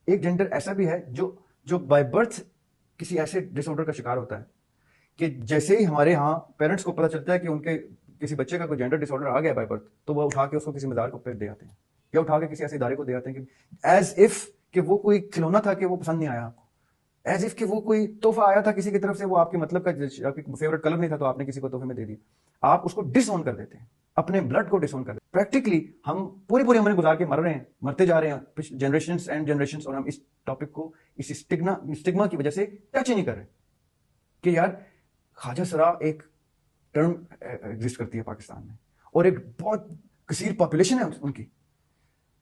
ایک جینڈر ایسا بھی ہے جو بائی برتھ کسی ایسے ڈس آرڈر کا شکار ہوتا ہے کہ جیسے ہی ہمارے ہاں پیرنٹس کو پتہ چلتا ہے کہ ان کے کسی بچے کا کوئی جینڈر ڈس آرڈر آ گیا بائی برتھ، تو وہ اٹھا کے اس کو کسی مزار کو دے آتے ہیں یا اٹھا کے کسی ایسے ادارے کو دے آتے ہیں کہ ایز اف کہ وہ کوئی کھلونا تھا کہ وہ پسند نہیں آیا آپ کو، ایز اف کہ وہ کوئی تحفہ آیا تھا کسی کی طرف سے، وہ آپ کے مطلب کا فیوریٹ کلر نہیں تھا تو آپ نے کسی کو تحفے میں دے دیا. آپ اس کو ڈس آن کر دیتے ہیں، اپنے بلڈ کو ڈس آن کر دیتے ہیں. پریکٹیکلی ہم پوری عمریں گزار کے مر رہے ہیں، مرتے جا رہے ہیں جنریشنز اینڈ جنریشنز، اور ہم اس ٹاپک کو اس اسٹگما کی وجہ سے ٹچ ہی نہیں کر رہے کہ یار خواجہ سرا ایک ٹرم ایگزسٹ کرتی ہے پاکستان میں اور ایک بہت کثیر پاپولیشن ہے ان کی.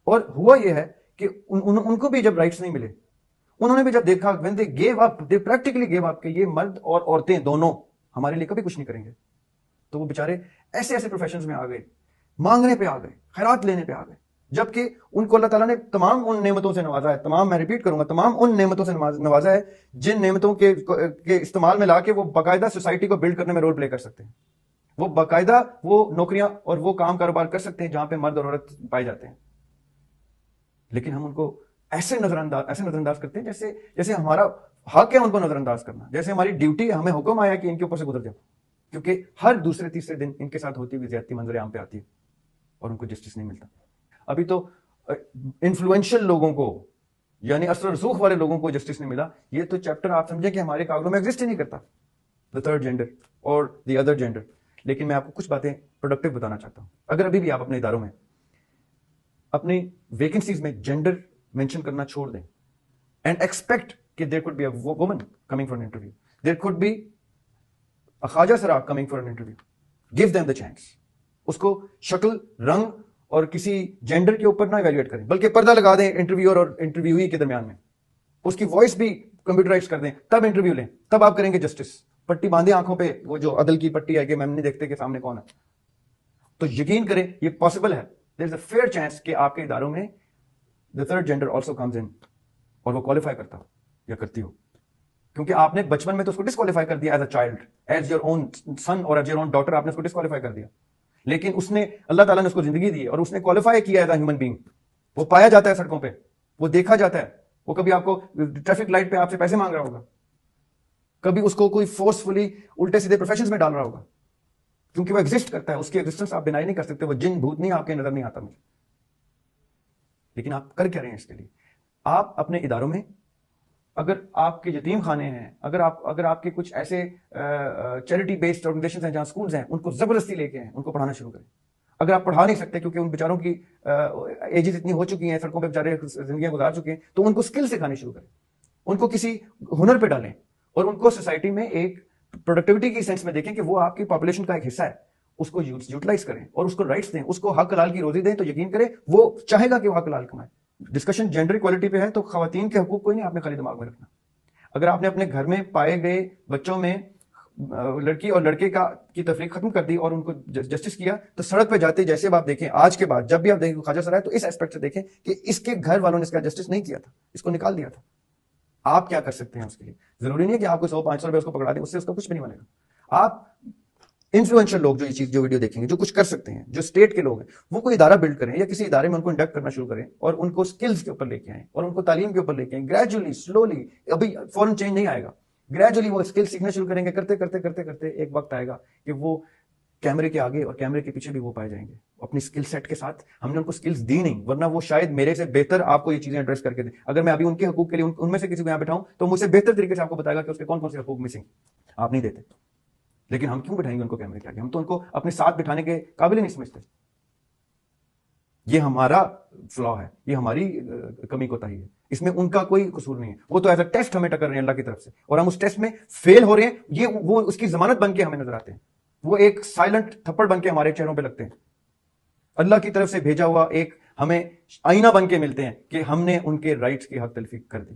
اور ہوا یہ ہے کہ ان کو بھی جب رائٹس نہیں ملے، انہوں نے بھی جب دیکھا when they gave up, they practically gave up کہ یہ مرد اور عورتیں دونوں ہمارے لیے کبھی کچھ نہیں کریں گے، تو وہ بیچارے ایسے پروفیشنز میں آ گئے، مانگنے پہ آ گئے، خیرات لینے پہ آ گئے، جبکہ ان کو اللہ تعالیٰ نے تمام ان نعمتوں سے نوازا ہے، تمام میں ریپیٹ کروں گا، تمام ان نعمتوں سے نوازا ہے جن نعمتوں کے استعمال میں لا کے وہ باقاعدہ سوسائٹی کو بلڈ کرنے میں رول پلے کر سکتے ہیں. وہ باقاعدہ وہ نوکریاں اور وہ کام کاروبار کر سکتے ہیں جہاں پہ مرد اور عورت پائے جاتے ہیں. لیکن ہم ان کو ایسے نظر انداز کرتے ہیں جیسے ہمارا حق ہے ان کو نظر انداز کرنا، جیسے ہماری ڈیوٹی ہے، ہمیں حکم آیا کہ ان کے اوپر سے گزر جاؤ، کیونکہ ہر دوسرے تیسرے دن ان کے ساتھ ہوتی ہوئی زیادتی منظر عام پہ آتی ہے اور ان کو جسٹس نہیں ملتا. ابھی تو انفلوئنشل لوگوں کو، یعنی اثر و رسوخ والے لوگوں کو جسٹس نہیں ملا. یہ تو چیپٹر آپ سمجھیں کہ ہمارے کاغذوں میں ایگزسٹ ہی نہیں کرتا، دا تھرڈ جینڈر اور دی ادر جینڈر. لیکن میں آپ کو کچھ باتیں پروڈکٹیو بتانا چاہتا ہوں. اگر ابھی بھی آپ اپنے اداروں میں اپنی ویکنسیز میں جینڈر مینشن کرنا چھوڑ دیں اینڈ ایکسپیکٹ کہ there could be a woman coming for an interview, there could be a khwaja sira coming for an interview, give them the chance. اس کو شکل، رنگ اور کسی جینڈر کے اوپر نہ ایویلویٹ کریں، بلکہ پردہ لگا دیں انٹرویور اور انٹرویوئی کے درمیان میں، اس کی وائس بھی کمپیوٹرائز کر دیں، تب انٹرویو لیں، تب آپ کریں گے جسٹس. پٹی باندھیں آنکھوں پہ، وہ جو عدل کی پٹی ہے کہ ہم نہیں دیکھتے کہ سامنے کون ہے. تو یقین کریں یہ پاسبل ہے. دیر از اے فیئر چانس کہ آپ کے اداروں میں the third gender also comes in اور وہ کوالیفائی کرتا ہو یا کرتی ہو، کیونکہ آپ نے بچپن میں تو اس کو ڈسکوالیفائی کر دیا as a child, as your own son اور ایز یور اون ڈاٹر، آپ نے اس کو ڈسکوالیفائی کر دیا. لیکن اس نے، اللہ تعالیٰ نے اس کو زندگی دی اور اس نے کوالیفائی کیا ایز اے ہیومن بینگ. وہ پایا جاتا ہے سڑکوں پہ، وہ دیکھا جاتا ہے، وہ کبھی آپ کو ٹریفک لائٹ پہ آپ سے پیسے مانگ رہا ہوگا، کبھی اس کو کوئی فورسفلی الٹے سیدھے پروفیشنز میں ڈال رہا ہوگا، کیونکہ وہ ایگزسٹ کرتا ہے. اس کی ایگزسٹنس آپ ڈینائی نہیں کر سکتے. وہ جن بھوت نہیں آپ کے نظر نہیں آتا مجھے. لیکن آپ کر کیا رہے ہیں اس کے لیے؟ آپ اپنے اداروں میں، اگر آپ کے یتیم خانے ہیں، اگر آپ کے کچھ ایسے چیریٹی بیسڈ آرگنائزیشنز ہیں جہاں سکولز ہیں، ان کو زبردستی لے کے ہیں، ان کو پڑھانا شروع کریں. اگر آپ پڑھا نہیں سکتے کیونکہ ان بیچاروں کی ایجز اتنی ہو چکی ہیں، سڑکوں پہ بیچارے زندگیاں گزار چکے ہیں، تو ان کو اسکل سکھانی شروع کریں، ان کو کسی ہنر پہ ڈالیں اور ان کو سوسائٹی میں ایک پروڈکٹیوٹی کی سینس میں دیکھیں کہ وہ آپ کی پاپولیشن کا ایک حصہ ہے. اس کو یوٹیلائز کریں اور اس کو رائٹس دیں، اس کو حق حلال کی روزی دیں، تو یقین کریں وہ چاہے گا کہ وہ حق حلال کمائے. ڈسکشن جینڈر ایکوالٹی پہ ہے تو خواتین کے حقوق کوئی نہیں آپ نے خالی دماغ میں رکھنا. اگر آپ نے اپنے گھر میں پائے گئے بچوں میں لڑکی اور لڑکے کی تفریق ختم کر دی اور ان کو جسٹس کیا، تو سڑک پہ جاتے جیسے اب آپ دیکھیں آج کے بعد جب بھی آپ دیکھیں خواجہ سرا ہے تو اس ایسپیکٹ سے دیکھیں کہ اس کے گھر والوں نے اس کا جسٹس نہیں کیا تھا، اس کو نکال دیا تھا. آپ کیا کر سکتے ہیں اس کے لیے؟ ضروری نہیں ہے کہ آپ کو 100-500 روپے اس کو پکڑا دیں، اس سے اس کا کچھ بھی نہیں بنے گا. آپ انفلوئنشل لوگ جو یہ چیز جو ویڈیو دیکھیں گے، جو کچھ کر سکتے ہیں، جو اسٹیٹ کے لوگ ہیں، وہ کوئی ادارہ بلڈ کریں یا کسی ادارے میں ان کو انڈکٹ کرنا شروع کریں اور ان کو اسکلز کے اوپر لے کے آئیں اور ان کو تعلیم کے اوپر لے کے آئیں. گریجولی، سلولی، ابھی فوراً چینج نہیں آئے گا. گریجولی وہ اسکل سیکھنا شروع کریں گے، کرتے کرتے کرتے کرتے ایک وقت آئے گا کہ وہ کیمرے کے آگے اور کیمرے کے پیچھے بھی وہ پائے جائیں گے اپنی اسکل سیٹ کے ساتھ. ہم نے ان کو اسکلز دی نہیں، ورنہ وہ شاید میرے سے بہتر آپ کو یہ چیزیں ایڈریس کر کے دیں. اگر میں ابھی ان کے حقوق کے لیے ان میں سے کسی کو یہاں بٹھاؤں تو مجھ سے بہتر طریقے سے آپ کو بتائے گا کہ اس کے کون کون سے حقوق مسنگ آپ نہیں دیتے. لیکن ہم کیوں بٹھائیں گے ان کو کیمرے کے آگے؟ ہم تو ان کو اپنے ساتھ بٹھانے کے قابل ہی نہیں سمجھتے. یہ ہمارا فلا ہے، یہ ہماری کمی کوتاہی ہے، اس میں ان کا کوئی قصور نہیں ہے. وہ تو ایز اے ٹیسٹ ہمیں ٹکر رہے ہیں اللہ کی طرف سے، اور ہم اس ٹیسٹ میں فیل ہو رہے ہیں. یہ وہ اس کی ضمانت بن کے ہمیں نظر آتے ہیں، وہ ایک سائلنٹ تھپڑ بن کے ہمارے چہروں پہ لگتے ہیں. اللہ کی طرف سے بھیجا ہوا ایک ہمیں آئینہ بن کے ملتے ہیں کہ ہم نے ان کے رائٹس کی حق تلفی کر دی.